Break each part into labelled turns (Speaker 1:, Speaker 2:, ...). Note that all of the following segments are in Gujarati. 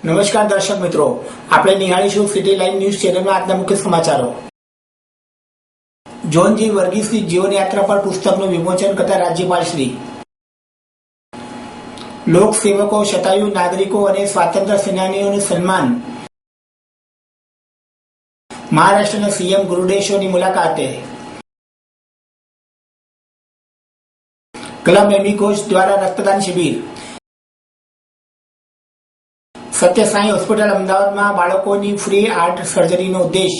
Speaker 1: નમસ્કાર દર્શક મિત્રો, આપણે નિહાળીશું સિટી લાઈવ ન્યૂઝ ચેનલના આજના મુખ્ય સમાચારો. જોન જી વર્ગીસની જીવનયાત્રા પર પુસ્તકનું વિમોચન કરતા રાજ્યપાલશ્રી. લોકસેવકો, શતાયુ નાગરિકો અને સ્વાતંત્ર્ય સેનાનીઓનું સન્માન. મહારાષ્ટ્રના સીએમ ગુરુદેશોની મુલાકાતે. ક્લબ એમિકોસ દ્વારા રક્તદાન શિબિર. સત્ય સાંઈ હોસ્પિટલ અમદાવાદમાં બાળકોની ફ્રી હાર્ટ સર્જરીનો ઉદ્દેશ.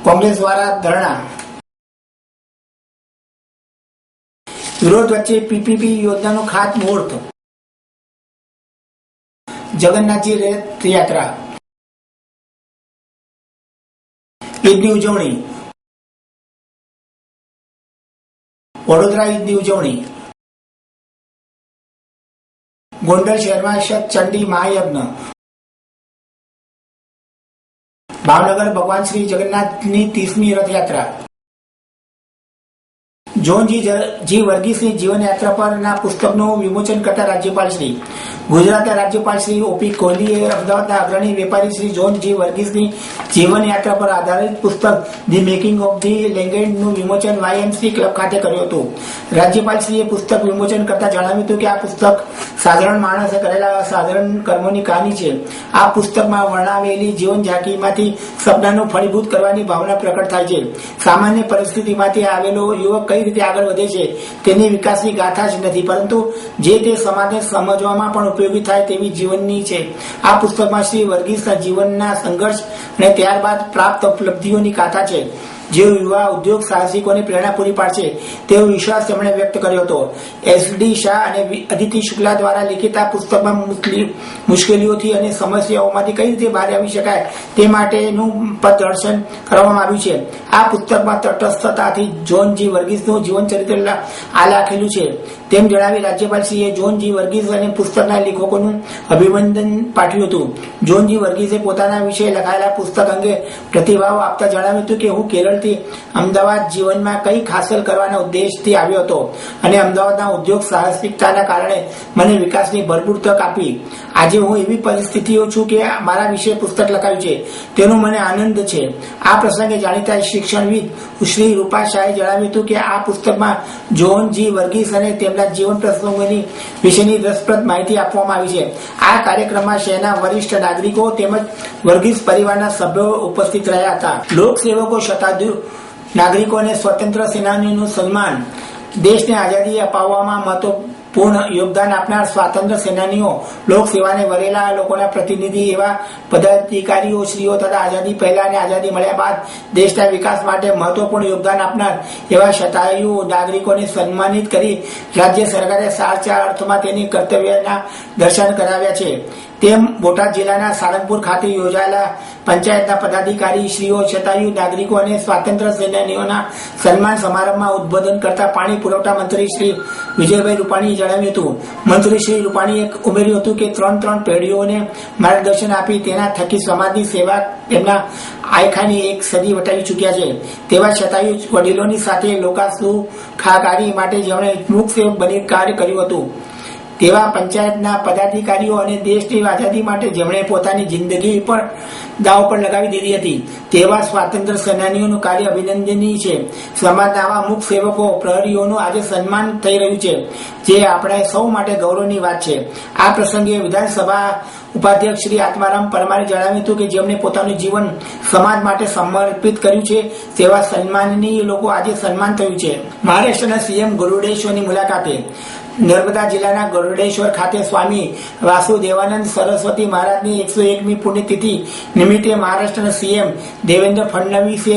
Speaker 1: કોંગ્રેસ દ્વારા ધરણા. વિરોધ વચ્ચે પીપીપી યોજનાનું ખાતમુહૂર્ત. જગન્નાથજી રથયાત્રા. ઈદની ઉજવણી. વડોદરા ઈદની ઉજવણી. ગોંડલ શહેરમાં ચંડી મહાયજ્ઞ. ભાવનગર ભગવાન શ્રી જગન્નાથની 30મી રથયાત્રા. જોન જી વર્ગીસની જીવનયાત્રા પરના પુસ્તકનું વિમોચન કરતા રાજ્યપાલશ્રી. ગુજરાતના રાજ્યપાલશ્રી ઓપી કોહલીએ અમદાવાદના અગ્રણી વેપારી શ્રી જોન જી વર્ગીસની જીવનયાત્રા પર આધારિત પુસ્તક ધી મેકિંગ ઓફ ધી લેગેન્ડનું વિમોચન વાયએમસી ક્લબ ખાતે કર્યું હતું. રાજ્યપાલશ્રીએ પુસ્તક વિમોચન કરતા જણાવ્યું હતું કે આ પુસ્તક સાધારણ માણસે કરેલા અસાધારણ કર્મોની કહાની છે. આ પુસ્તકમાં વર્ણવેલી જીવન ઝાંખીમાંથી સપનાનું ફળીભૂત કરવાની ભાવના પ્રકટ થાય છે. સામાન્ય પરિસ્થિતિમાંથી આવેલો યુવક કઈ રીતે આગળ વધે છે તેની વિકાસની ગાથા જ નથી, પરંતુ જે તે સમાજને સમજવામાં પણ ઉપયોગી થાય તેવી જીવનની છે. આ પુસ્તકમાં શ્રી વર્ગીસના જીવનના સંઘર્ષ અને ત્યારબાદ પ્રાપ્ત ઉપલબ્ધિઓની ગાથા છે, જે યુવા ઉદ્યોગ સાહસિકોને પ્રેરણા પૂરી પાડશે તેવો વિશ્વાસ તેમણે વ્યક્ત કર્યો હતો. એસડી શાહ અને અદિતિ શુક્લા દ્વારા લિખિત આ પુસ્તકમાં મુશ્કેલીઓથી અને સમસ્યાઓમાંથી કઈ રીતે બહાર આવી શકાય તે માટેનું પથદર્શન કરવામાં આવ્યું છે. આ પુસ્તકમાં તટસ્થતાથી જોન જી વર્ગીસનું જીવન ચરિત્ર લખેલું છે તેમ જણાવી રાજ્યપાલશ્રીએ જોન જી વર્ગીસ અને પુસ્તકના લેખકોનું અભિનંદન પાઠવ્યું હતું. જોન જી વર્ગીસે પોતાના વિશે લખાયેલા પુસ્તક અંગે પ્રતિભાવ આપતા જણાવ્યું હતું કે હું કેરળથી અમદાવાદ જીવનમાં કંઈક હાંસલ કરવાના ઉદ્દેશથી આવ્યો હતો અને અમદાવાદના ઉદ્યોગ સાહસિકતાના કારણે મને વિકાસની ભરપૂર તક આપી. આજે હું એવી પરિસ્થિતિઓ છું કે મારા વિશે પુસ્તક લખાયું છે તેનો મને આનંદ છે. આ પ્રસંગે જાણીતા શિક્ષણવિદ શ્રી રૂપા શાહે જણાવ્યું હતું કે આ પુસ્તકમાં જોન જી વર્ગીસ અને તેમના જીવન પ્રસંગોની વિશેની રસપ્રદ માહિતી આપવામાં આવી છે. આ કાર્યક્રમમાં શહેરના વરિષ્ઠ નાગરિકો તેમજ વર્ગીસ પરિવારના સભ્યો ઉપસ્થિત રહ્યા હતા. લોકસેવકો, શતાયુ નાગરિકો અને સ્વતંત્ર સેનાનીઓનું સન્માન. દેશને આઝાદી અપાવવામાં મહત્વપૂર્ણ યોગદાન આપનાર સ્વાતંત્ર્ય સેનાનીઓ, લોકસેવાને વરેલા લોકોના પ્રતિનિધિ એવા પદાધિકારીઓ શ્રીઓ તથા આઝાદી પહેલા અને આઝાદી મળ્યા બાદ દેશના વિકાસ માટે મહત્વપૂર્ણ યોગદાન આપનાર એવા શતાયુ નાગરિકોને સન્માનિત કરી રાજ્ય સરકારે સાચા અર્થમાં તેની કર્તવ્યના દર્શન કરાવ્યા છે. તેમ બોટાદ જિલ્લાના સાળંગપુર ખાતે યોજાયેલા પંચાયતના પદાધિકારી શ્રીઓ, શતાયુ નાગરિકો અને સ્વાતંત્ર્ય સેનાનીઓના સન્માન સમારંભમાં ઉદબોધન કરતા પાણી પુરવઠા મંત્રી શ્રી વિજયભાઈ રૂપાણીએ જણાવ્યું હતું. મંત્રી શ્રી રૂપાણીએ ઉમેર્યું હતું કે ત્રણ પેઢીઓને માર્ગદર્શન આપી તેના થકી સમાજની સેવા તેમના આયખાની એક સદી વટાવી ચૂક્યા છે. તેવા શતાયુ વડીલોની સાથે લોકાસુખાકારી માટે જેમણે મુખસેવક બની કાર્ય કર્યું હતું તેવા પંચાયતના પદાધિકારીઓ અને દેશની આઝાદી માટે જેમણે પોતાની જિંદગી પર દાવ પર લગાવી દીધી હતી તેવા સ્વાતંત્ર્ય સેનાનીઓનું કાર્ય અભિનંદનીય છે. સમાજના આવા મુખ સેવકો, પ્રહરીઓનું આજે સન્માન થઈ રહ્યું છે, જે આપણે સૌ માટે ગૌરવની વાત છે. આ પ્રસંગે વિધાનસભા ઉપાધ્યક્ષ શ્રી આત્મારામ પરમારે જણાવ્યું હતું કે જેમણે પોતાનું જીવન સમાજ માટે સમર્પિત કર્યું છે તેવા સન્માનનીય લોકો આજે સન્માન થયું છે. મહારાષ્ટ્રના સીએમ ગુરુદેશોની મુલાકાતે. નર્મદા જિલ્લાના ગરુડેશ્વર ખાતે સ્વામી વાસુદેવાનંદ સરસ્વતી મહારાજની 101મી પુણ્યતિથિ નિમિત્તે મહારાષ્ટ્રના સીએમ દેવેન્દ્ર ફડણવીસે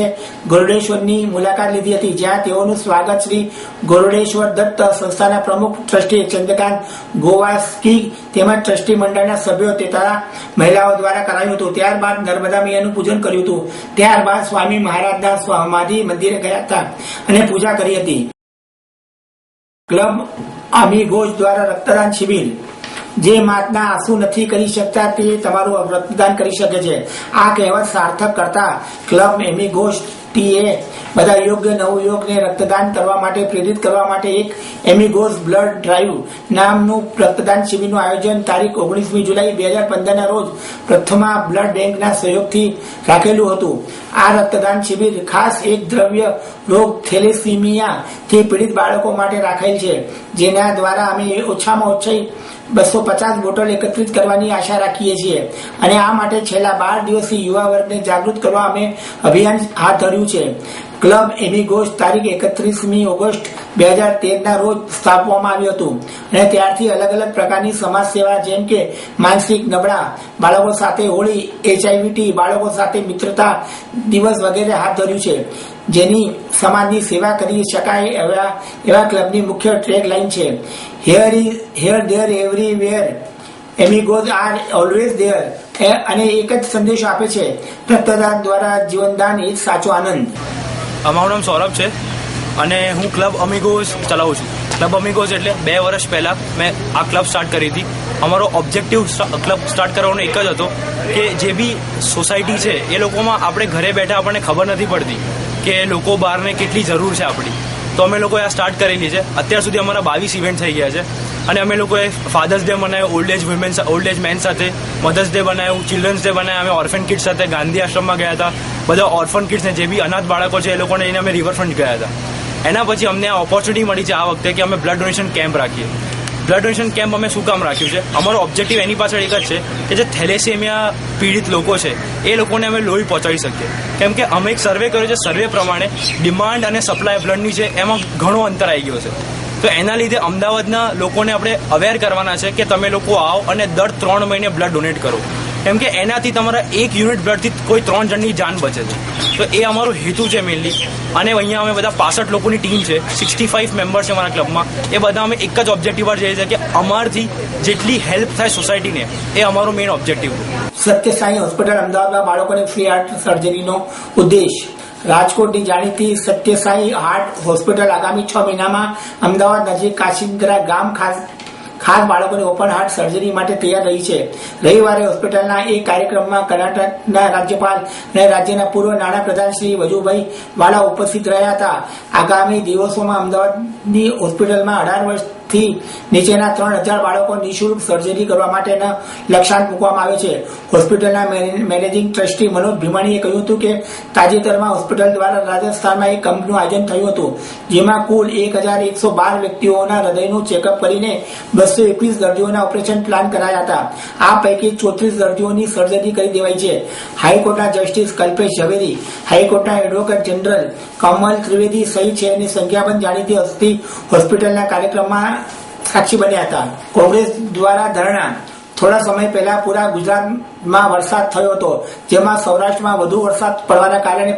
Speaker 1: ગરુડેશ્વરની મુલાકાત લીધી હતી, જ્યાં તેઓનું સ્વાગત શ્રી ગરુડેશ્વર દત્ત સંસ્થાના પ્રમુખ ટ્રસ્ટી ચંદ્રકાંત ગોવાસ્કી તેમજ ટ્રસ્ટી મંડળના સભ્યો તથા મહિલાઓ દ્વારા કરાયું હતું. ત્યારબાદ નર્મદા મૈયાનું પૂજન કર્યું હતું. ત્યારબાદ સ્વામી મહારાજના સમાધિ મંદિરે ગયા હતા અને પૂજા કરી હતી. ક્લબ અમીગોસ દ્વારા રક્તદાન શિબિર. જે માતના આંસુ નથી કરી શકતા તે તમારું રક્તદાન કરી શકે છે. આ કહેવત સાર્થક કરતા ક્લબ એમિગોસ બધા યોગ્ય નવયુવકને રક્તદાન કરવા માટે પ્રેરિત કરવા માટે એક એમિગોસ બ્લડ ડ્રાઈવ નામનું રક્તદાન શિબિરનું આયોજન તારીખ 19મી જુલાઈ 2015ના રોજ પ્રથમા બ્લડ બેંકના સહયોગથી રાખેલું હતું. આ રક્તદાન શિબિર ખાસ એક દ્રવ્ય રોગ થેલેસીમિયા થી પીડિત બાળકો માટે રાખેલ છે, જેના દ્વારા અમે ઓછામાં ઓછી 250 બોટલ એકત્રિત કરવાની આશા રાખીએ છીએ અને આ માટે છેલ્લા 12 દિવસથી યુવા વર્ગને જાગૃત કરવા અમે અભિયાન હાથ ધર્યું છે. ક્લબ એમિગોસ તારીખ 31મી ઓગસ્ટ 2013ના રોજ સ્થાપવામાં આવ્યું હતું અને ત્યારથી અલગ અલગ પ્રકારની સમાજ સેવા જેમ કે માનસિક નબળા બાળકો સાથે હોળી, HIV બાળકો સાથે મિત્રતા દિવસ વગેરે હાથ ધર્યું છે, જેની સમાજની સેવા કરી શકાય એવા ક્લબની મુખ્ય ટ્રેક લાઇન છે, here there everywhere amigos are always there. અને એક જ સંદેશો આપે છે, રક્તદાન દ્વારા જીવનદાન એ જ સાચો આનંદ.
Speaker 2: મારું નામ સૌરભ છે અને હું ક્લબ અમિગોસ ચલાવું છું. ક્લબ અમિગોસ એટલે 2 વર્ષ પહેલાં મેં આ ક્લબ સ્ટાર્ટ કરી હતી. અમારો ઓબ્જેક્ટિવ ક્લબ સ્ટાર્ટ કરવાનો એક જ હતો કે જે બી સોસાયટી છે એ લોકોમાં આપણે ઘરે બેઠા આપણને ખબર નથી પડતી કે લોકો બહારને કેટલી જરૂર છે આપણી, તો અમે લોકોએ આ સ્ટાર્ટ કરેલી છે. અત્યાર સુધી અમારા 22 ઇવેન્ટ થઈ ગયા છે અને અમે લોકોએ ફાધર્સ ડે બનાવ્યો, ઓલ્ડ એજ મેન સાથે, મધર્સ ડે બનાવ્યું, ચિલ્ડ્રન્સ ડે બનાવ્યા, અમે ઓર્ફન કિડ્સ સાથે ગાંધી આશ્રમમાં ગયા હતા. બધા ઓર્ફન કિડ્સને જે બી અનાથ બાળકો છે એ લોકોને લઈને અમે રિવરફ્રન્ટ ગયા હતા. એના પછી અમને આ ઓપોર્ચ્યુનિટી મળી છે આ વખતે કે અમે બ્લડ ડોનેશન કેમ્પ રાખીએ. બ્લડ ડોનેશન કેમ્પ અમે શું કામ રાખ્યું છે? અમારો ઓબ્જેક્ટિવ એની પાછળ એક જ છે કે જે થેલેસેમિયા પીડિત લોકો છે એ લોકોને અમે લોહી પહોંચાડી શકીએ. કેમ કે અમે એક સર્વે કર્યો છે, સર્વે પ્રમાણે ડિમાન્ડ અને સપ્લાય બ્લડની છે એમાં ઘણો અંતર આવી ગયો છે. તો એના લીધે અમદાવાદના લોકોને આપણે અવેર કરવાના છે કે તમે લોકો આવો અને દર 3 મહિને બ્લડ ડોનેટ કરો, કેમ કે એનાથી તમારા 1 યુનિટ બ્લડથી કોઈ 3 જણની જાન બચે છે. તો એ અમારો હેતુ છે મેઇનલી. અને અહીંયા અમે બધા 65 લોકોની ટીમ છે, 65 મેમ્બર્સ છે અમારા ક્લબમાં. એ બધા અમે એક જ ઓબ્જેક્ટિવ પર જઈએ છીએ કે અમારથી જેટલી હેલ્પ થાય સોસાયટીને, એ અમારો મેઇન ઓબ્જેક્ટિવ છે.
Speaker 1: સત્ય સાઈ હોસ્પિટલ અમદાવાદમાં બાળકોને ફ્રી હાર્ટ સર્જરીનો ઉદ્દેશ. રાજકોટની જાણીતી સત્ય સાઈ હાર્ટ હોસ્પિટલ આગામી 6 મહિનામાં અમદાવાદ નજીક કાશીન્દ્રા ગામ ખાસ બાળકોની ઓપન હાર્ટ સર્જરી માટે તૈયાર રહી છે. રવિવારે હોસ્પિટલના એક કાર્યક્રમમાં કર્ણાટકના રાજ્યપાલ અને રાજ્યના પૂર્વ નાણાપ્રધાન શ્રી વજુભાઈ વાળા ઉપસ્થિત રહ્યા હતા. આગામી દિવસોમાં અમદાવાદની હોસ્પિટલમાં 18 વર્ષથી નીચેના 3000 બાળકો નિઃશુલ્ક સર્જરી કરવા માટેના લક્ષ્યાંક મૂકવામાં આવે છે. હોસ્પિટલના મેનેજિંગ ટ્રસ્ટી મનોજ ભીમાણીએ કહ્યું હતું કે તાજેતરમાં હોસ્પિટલ દ્વારા રાજસ્થાનમાં એક કેમ્પનું આયોજન થયું હતું, જેમાં કુલ 1112 વ્યક્તિઓના હૃદયનું ચેકઅપ કરીને 221 દર્દીઓના ઓપરેશન પ્લાન કરાયા હતા. આ પૈકી 34 દર્દીઓની સર્જરી કરી દેવાઈ છે. હાઈકોર્ટના જસ્ટિસ કલ્પેશ ઝવેરી, હાઈકોર્ટના એડવોકેટ જનરલ કમલ ત્રિવેદી સહિત શહેરની સંખ્યાબંધ જાણીતી હસ્તી હોસ્પિટલના કાર્યક્રમમાં સાક્ષી બન્યા હતા. કોંગ્રેસ દ્વારા ધરણા. થોડા સમય પહેલા પૂરા ગુજરાતમાં વરસાદ થયો હતો, જેમાં સૌરાષ્ટ્રમાં વધુ વરસાદ પડવાના કારણે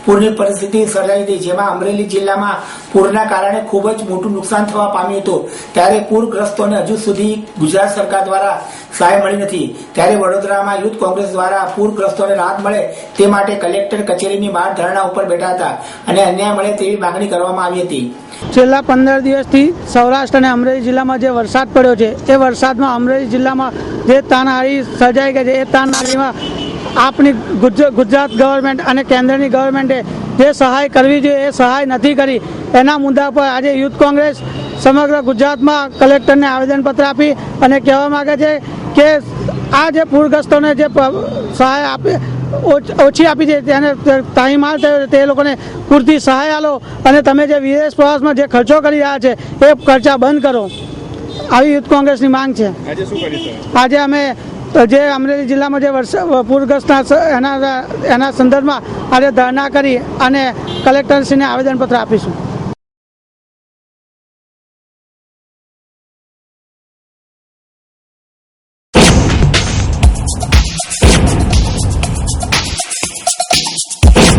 Speaker 1: પૂરની પરિસ્થિતિ સર્જાઈ હતી, જેમાં અમરેલી જિલ્લામાં પૂરના કારણે ખૂબ જ મોટું નુકસાન થવા પામ્યું હતું. ત્યારે પૂરગ્રસ્તોને હજુ સુધી ગુજરાત સરકાર દ્વારા સહાય મળી નથી. ત્યારે વડોદરામાં યુથ કોંગ્રેસ દ્વારા પૂરગ્રસ્તોને રાહત મળે તે માટે કલેક્ટર કચેરીની બહાર ધરણા ઉપર બેઠા હતા અને અન્યાય મળે તેવી માંગણી કરવામાં આવી હતી.
Speaker 3: છેલ્લા 15 દિવસથી સૌરાષ્ટ્ર અને અમરેલી જિલ્લામાં જે વરસાદ પડ્યો છે એ વરસાદમાં અમરેલી જિલ્લામાં જે તાનાહારી સર્જાઈ ગઈ છે એ તાનાહારીમાં આપની ગુજરાત ગવર્મેન્ટ અને કેન્દ્રની ગવર્મેન્ટે જે સહાય કરવી જોઈએ એ સહાય નથી કરી. એના મુદ્દા પર આજે યુથ કોંગ્રેસ સમગ્ર ગુજરાતમાં કલેક્ટરને આવેદનપત્ર આપી અને કહેવા માગે છે કે આ જે પૂરગ્રસ્તોને જે સહાય આપે ઓછી આપી છે તેને તાહીમાલ થયો તે લોકોને પૂરતી સહાય આલો અને તમે જે વિદેશ પ્રવાસમાં જે ખર્ચો કરી રહ્યા છે એ ખર્ચા બંધ કરો. આવી યુથ કોંગ્રેસની માંગ છે. આજે અમે જે અમરેલી જિલ્લામાં જે પૂરગ્રસ્તના એના સંદર્ભમાં આજે ધરણા કરી અને કલેક્ટરશ્રીને આવેદનપત્ર આપીશું.